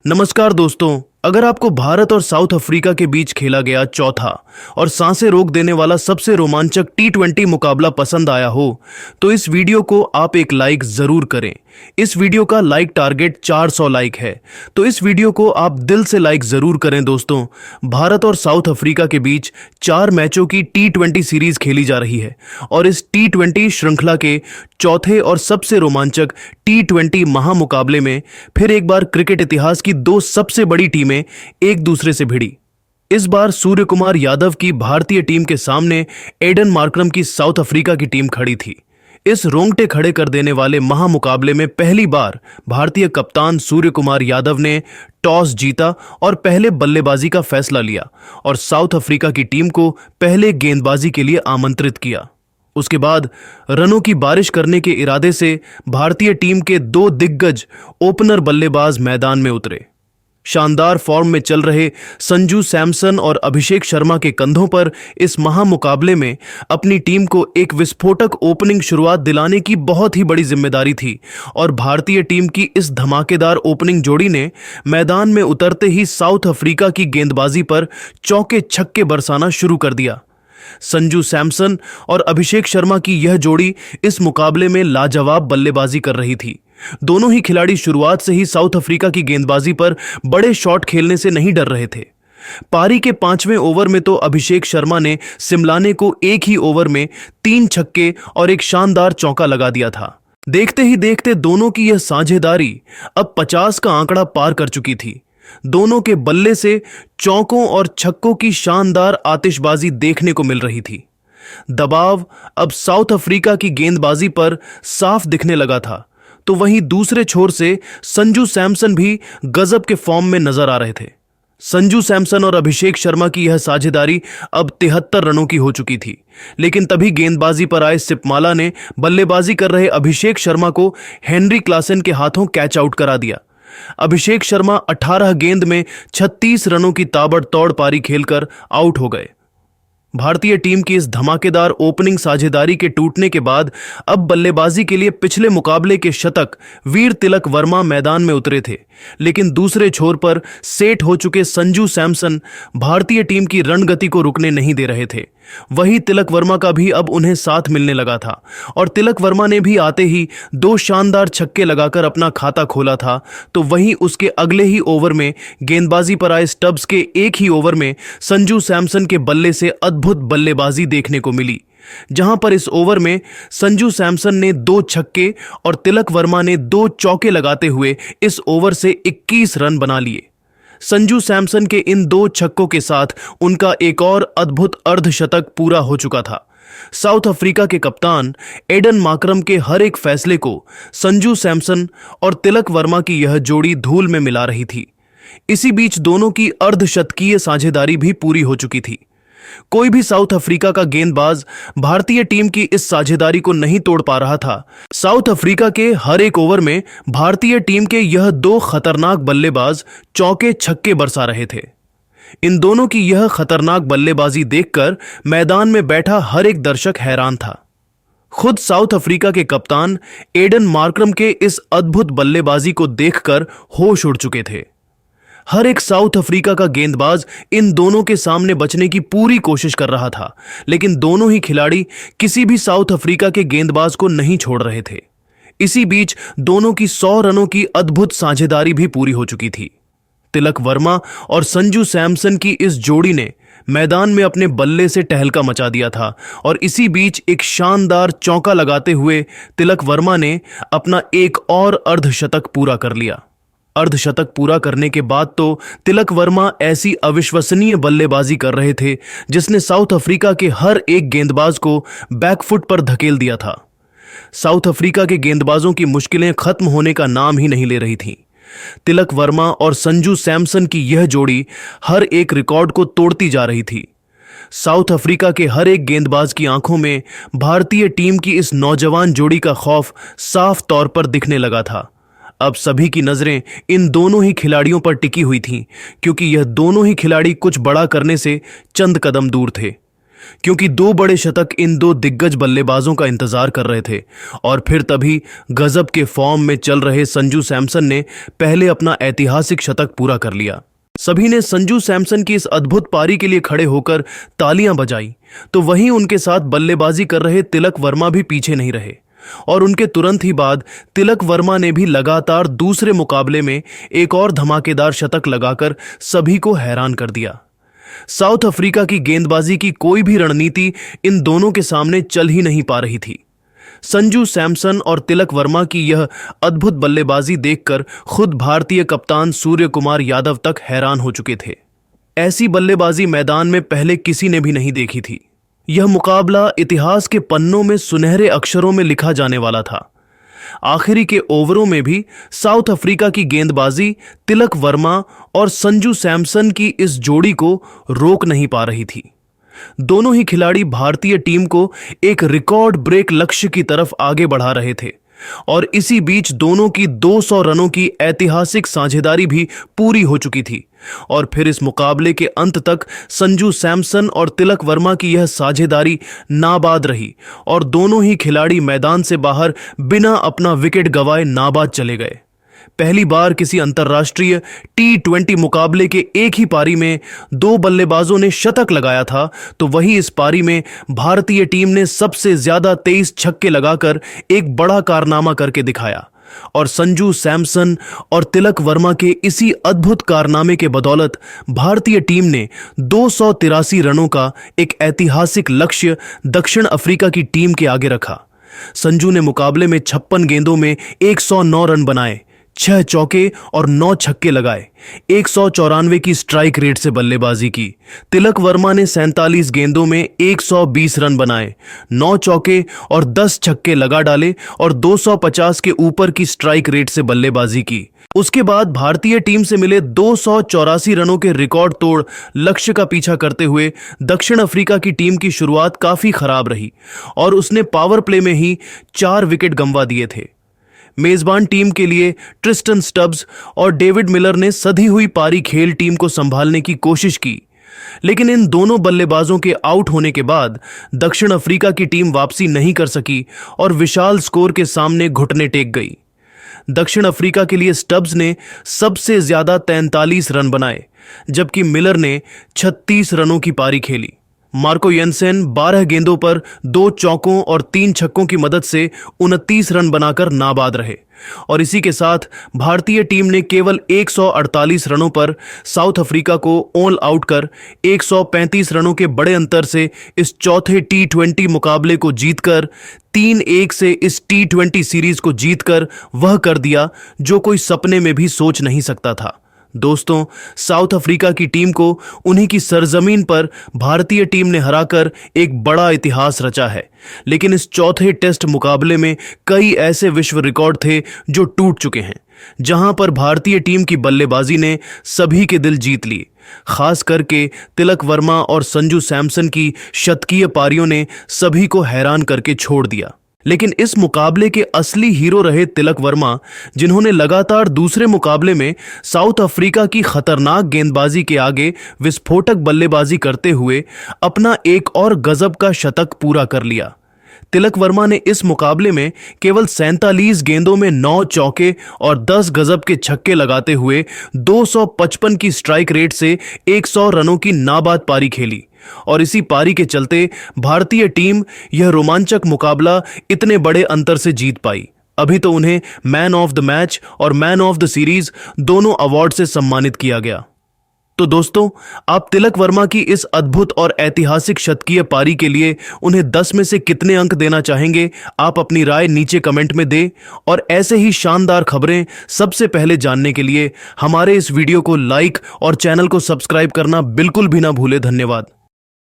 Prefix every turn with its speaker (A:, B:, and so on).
A: नमस्कार दोस्तों। अगर आपको भारत और साउथ अफ्रीका के बीच खेला गया चौथा और सांसें रोक देने वाला सबसे रोमांचक T20 मुकाबला पसंद आया हो तो इस वीडियो को आप एक लाइक जरूर करें। इस वीडियो का लाइक टारगेट 400 लाइक है, तो इस वीडियो को आप दिल से लाइक जरूर करें। दोस्तों, भारत और साउथ अफ्रीका के बीच 4 मैचों की T20 सीरीज खेली जा रही है और इस T20 श्रृंखला के चौथे और सबसे रोमांचक T20 महामुकाबले में फिर एक बार क्रिकेट इतिहास की 2 सबसे बड़ी टीमें एक दूसरे से भिड़ी। इस बार सूर्य कुमार यादव की भारतीय टीम के सामने एडन मार्करम की साउथ अफ्रीका की टीम खड़ी थी। इस रोंगटे खड़े कर देने वाले महामुकाबले में पहली बार भारतीय कप्तान सूर्य कुमार यादव ने टॉस जीता और पहले बल्लेबाजी का फैसला लिया और साउथ अफ्रीका की टीम को पहले गेंदबाजी के लिए आमंत्रित किया। उसके बाद रनों की बारिश करने के इरादे से भारतीय टीम के 2 दिग्गज ओपनर बल्लेबाज मैदान में उतरे। शानदार फॉर्म में चल रहे संजू सैमसन और अभिषेक शर्मा के कंधों पर इस महामुकाबले में अपनी टीम को एक विस्फोटक ओपनिंग शुरुआत दिलाने की बहुत ही बड़ी जिम्मेदारी थी और भारतीय टीम की इस धमाकेदार ओपनिंग जोड़ी ने मैदान में उतरते ही साउथ अफ्रीका की गेंदबाजी पर चौके छक्के बरसाना शुरू कर दिया। संजू सैमसन और अभिषेक शर्मा की यह जोड़ी इस मुकाबले में लाजवाब बल्लेबाजी कर रही थी। दोनों ही खिलाड़ी शुरुआत से ही साउथ अफ्रीका की गेंदबाजी पर बड़े शॉट खेलने से नहीं डर रहे थे। पारी के 5वें ओवर में तो अभिषेक शर्मा ने सिमलाने को एक ही ओवर में 3 छक्के और एक शानदार चौका लगा दिया था। देखते ही देखते दोनों की यह साझेदारी अब 50 का आंकड़ा पार कर चुकी थी। दोनों के बल्ले से चौकों और छक्कों की शानदार आतिशबाजी देखने को मिल रही थी। दबाव अब साउथ अफ्रीका की गेंदबाजी पर साफ दिखने लगा था, तो वहीं दूसरे छोर से संजू सैमसन भी गजब के फॉर्म में नजर आ रहे थे। संजू सैमसन और अभिषेक शर्मा की यह साझेदारी अब 73 रनों की हो चुकी थी, लेकिन तभी गेंदबाजी पर आए सिपमाला ने बल्लेबाजी कर रहे अभिषेक शर्मा को हेनरी क्लासन के हाथों कैच आउट करा दिया। अभिषेक शर्मा 18 गेंद में 36 रनों की ताबड़तोड़ पारी खेलकर आउट हो गए। भारतीय टीम की इस धमाकेदार ओपनिंग साझेदारी के टूटने के बाद अब बल्लेबाजी के लिए पिछले मुकाबले के शतक वीर तिलक वर्मा मैदान में उतरे थे, लेकिन दूसरे छोर पर सेट हो चुके संजू सैमसन भारतीय टीम की रणगति को रुकने नहीं दे रहे थे। वही तिलक वर्मा का भी अब उन्हें साथ मिलने लगा था और तिलक वर्मा ने भी आते ही 2 शानदार छक्के लगाकर अपना खाता खोला था, तो वहीं उसके अगले ही ओवर में गेंदबाजी पर आए स्टब्स के एक ही ओवर में संजू सैमसन के बल्ले से अद्भुत बल्लेबाजी देखने को मिली, जहां पर इस ओवर में संजू सैमसन ने 2 छक्के और तिलक वर्मा ने 2 चौके लगाते हुए इस ओवर से 21 रन बना लिए। संजू सैमसन के इन 2 छक्कों के साथ उनका एक और अद्भुत अर्धशतक पूरा हो चुका था। साउथ अफ्रीका के कप्तान एडन मार्करम के हर एक फैसले को संजू सैमसन और तिलक वर्मा की यह जोड़ी धूल में मिला रही थी। इसी बीच दोनों की अर्धशतकीय साझेदारी भी पूरी हो चुकी थी। कोई भी साउथ अफ्रीका का गेंदबाज भारतीय टीम की इस साझेदारी को नहीं तोड़ पा रहा था। साउथ अफ्रीका के हर एक ओवर में भारतीय टीम के यह 2 खतरनाक बल्लेबाज चौके छक्के बरसा रहे थे। इन दोनों की यह खतरनाक बल्लेबाजी देखकर मैदान में बैठा हर एक दर्शक हैरान था। खुद साउथ अफ्रीका के कप्तान एडन मार्करम के इस अद्भुत बल्लेबाजी को देखकर होश उड़ चुके थे। हर एक साउथ अफ्रीका का गेंदबाज इन दोनों के सामने बचने की पूरी कोशिश कर रहा था, लेकिन दोनों ही खिलाड़ी किसी भी साउथ अफ्रीका के गेंदबाज को नहीं छोड़ रहे थे। इसी बीच दोनों की 100 रनों की अद्भुत साझेदारी भी पूरी हो चुकी थी। तिलक वर्मा और संजू सैमसन की इस जोड़ी ने मैदान में अपने बल्ले से टहलका मचा दिया था और इसी बीच एक शानदार चौका लगाते हुए तिलक वर्मा ने अपना एक और अर्धशतक पूरा कर लिया। अर्धशतक पूरा करने के बाद तो तिलक वर्मा ऐसी अविश्वसनीय बल्लेबाजी कर रहे थे जिसने साउथ अफ्रीका के हर एक गेंदबाज को बैकफुट पर धकेल दिया था। साउथ अफ्रीका के गेंदबाजों की मुश्किलें खत्म होने का नाम ही नहीं ले रही थीं। तिलक वर्मा और संजू सैमसन की यह जोड़ी हर एक रिकॉर्ड को तोड़ती जा रही थी। साउथ अफ्रीका के हर एक गेंदबाज की आंखों में भारतीय टीम की इस नौजवान जोड़ी का खौफ साफ तौर पर दिखने लगा था। अब सभी की नजरें इन दोनों ही खिलाड़ियों पर टिकी हुई थीं, क्योंकि यह दोनों ही खिलाड़ी कुछ बड़ा करने से चंद कदम दूर थे। क्योंकि 2 बड़े शतक इन 2 दिग्गज बल्लेबाजों का इंतजार कर रहे थे। और फिर तभी गजब के फॉर्म में चल रहे संजू सैमसन ने पहले अपना ऐतिहासिक शतक पूरा कर लिया। सभी ने संजू सैमसन की इस अद्भुत पारी के लिए खड़े होकर तालियां बजाई, तो वहीं उनके साथ बल्लेबाजी कर रहे तिलक वर्मा भी पीछे नहीं रहे और उनके तुरंत ही बाद तिलक वर्मा ने भी लगातार दूसरे मुकाबले में एक और धमाकेदार शतक लगाकर सभी को हैरान कर दिया। साउथ अफ्रीका की गेंदबाजी की कोई भी रणनीति इन दोनों के सामने चल ही नहीं पा रही थी। संजू सैमसन और तिलक वर्मा की यह अद्भुत बल्लेबाजी देखकर खुद भारतीय कप्तान सूर्य कुमार यादव तक हैरान हो चुके थे। ऐसी बल्लेबाजी मैदान में पहले किसी ने भी नहीं देखी थी। यह मुकाबला इतिहास के पन्नों में सुनहरे अक्षरों में लिखा जाने वाला था। आखिरी के ओवरों में भी साउथ अफ्रीका की गेंदबाजी तिलक वर्मा और संजू सैमसन की इस जोड़ी को रोक नहीं पा रही थी। दोनों ही खिलाड़ी भारतीय टीम को एक रिकॉर्ड ब्रेक लक्ष्य की तरफ आगे बढ़ा रहे थे और इसी बीच दोनों की 200 रनों की ऐतिहासिक साझेदारी भी पूरी हो चुकी थी। और फिर इस मुकाबले के अंत तक संजू सैमसन और तिलक वर्मा की यह साझेदारी नाबाद रही और दोनों ही खिलाड़ी मैदान से बाहर बिना अपना विकेट गंवाए नाबाद चले गए। पहली बार किसी अंतर्राष्ट्रीय T20 मुकाबले के एक ही पारी में 2 बल्लेबाजों ने शतक लगाया था, तो वहीं इस पारी में भारतीय टीम ने सबसे ज्यादा 23 छक्के लगाकर एक बड़ा कारनामा करके दिखाया और संजू सैमसन और तिलक वर्मा के इसी अद्भुत कारनामे के बदौलत भारतीय टीम ने 283 रनों का एक ऐतिहासिक लक्ष्य दक्षिण अफ्रीका की टीम के आगे रखा। संजू ने मुकाबले में 56 गेंदों में 109 रन बनाए, 6 चौके और 9 छक्के लगाए, 194 की स्ट्राइक रेट से बल्लेबाजी की। तिलक वर्मा ने 47 गेंदों में 120 रन बनाए, 9 चौके और 10 छक्के लगा डाले और 250 के ऊपर की स्ट्राइक रेट से बल्लेबाजी की। उसके बाद भारतीय टीम से मिले 284 रनों के रिकॉर्ड तोड़ लक्ष्य का पीछा करते हुए दक्षिण अफ्रीका की टीम की शुरुआत काफी खराब रही और उसने पावर प्ले में ही 4 विकेट गंवा दिए थे। मेजबान टीम के लिए ट्रिस्टन स्टब्स और डेविड मिलर ने सधी हुई पारी खेल टीम को संभालने की कोशिश की, लेकिन इन दोनों बल्लेबाजों के आउट होने के बाद दक्षिण अफ्रीका की टीम वापसी नहीं कर सकी और विशाल स्कोर के सामने घुटने टेक गई। दक्षिण अफ्रीका के लिए स्टब्स ने सबसे ज्यादा 43 रन बनाए, जबकि मिलर ने 36 रनों की पारी खेली। मार्को येंसेन 12 गेंदों पर 2 चौकों और 3 छक्कों की मदद से 29 रन बनाकर नाबाद रहे और इसी के साथ भारतीय टीम ने केवल 148 रनों पर साउथ अफ्रीका को ऑल आउट कर 135 रनों के बड़े अंतर से इस चौथे T20 मुकाबले को जीतकर 3-1 से इस T20 सीरीज को जीतकर वह कर दिया जो कोई सपने में भी सोच नहीं सकता था। दोस्तों, साउथ अफ्रीका की टीम को उन्हीं की सरजमीन पर भारतीय टीम ने हराकर एक बड़ा इतिहास रचा है, लेकिन इस चौथे टेस्ट मुकाबले में कई ऐसे विश्व रिकॉर्ड थे जो टूट चुके हैं, जहां पर भारतीय टीम की बल्लेबाजी ने सभी के दिल जीत लिए। खास करके तिलक वर्मा और संजू सैमसन की शतकीय पारियों ने सभी को हैरान करके छोड़ दिया। लेकिन इस मुकाबले के असली हीरो रहे तिलक वर्मा, जिन्होंने लगातार दूसरे मुकाबले में साउथ अफ्रीका की खतरनाक गेंदबाजी के आगे विस्फोटक बल्लेबाजी करते हुए अपना एक और गजब का शतक पूरा कर लिया। तिलक वर्मा ने इस मुकाबले में केवल 47 गेंदों में 9 चौके और 10 गजब के छक्के लगाते हुए 255 की स्ट्राइक रेट से 100 रनों की नाबाद पारी खेली और इसी पारी के चलते भारतीय टीम यह रोमांचक मुकाबला इतने बड़े अंतर से जीत पाई। अभी तो उन्हें मैन ऑफ द मैच और मैन ऑफ द सीरीज दोनों अवार्ड से सम्मानित किया गया। तो दोस्तों, आप तिलक वर्मा की इस अद्भुत और ऐतिहासिक शतकीय पारी के लिए उन्हें 10 में से कितने अंक देना चाहेंगे? आप अपनी राय नीचे कमेंट में दें और ऐसे ही शानदार खबरें सबसे पहले जानने के लिए हमारे इस वीडियो को लाइक और चैनल को सब्सक्राइब करना बिल्कुल भी ना भूलें। धन्यवाद।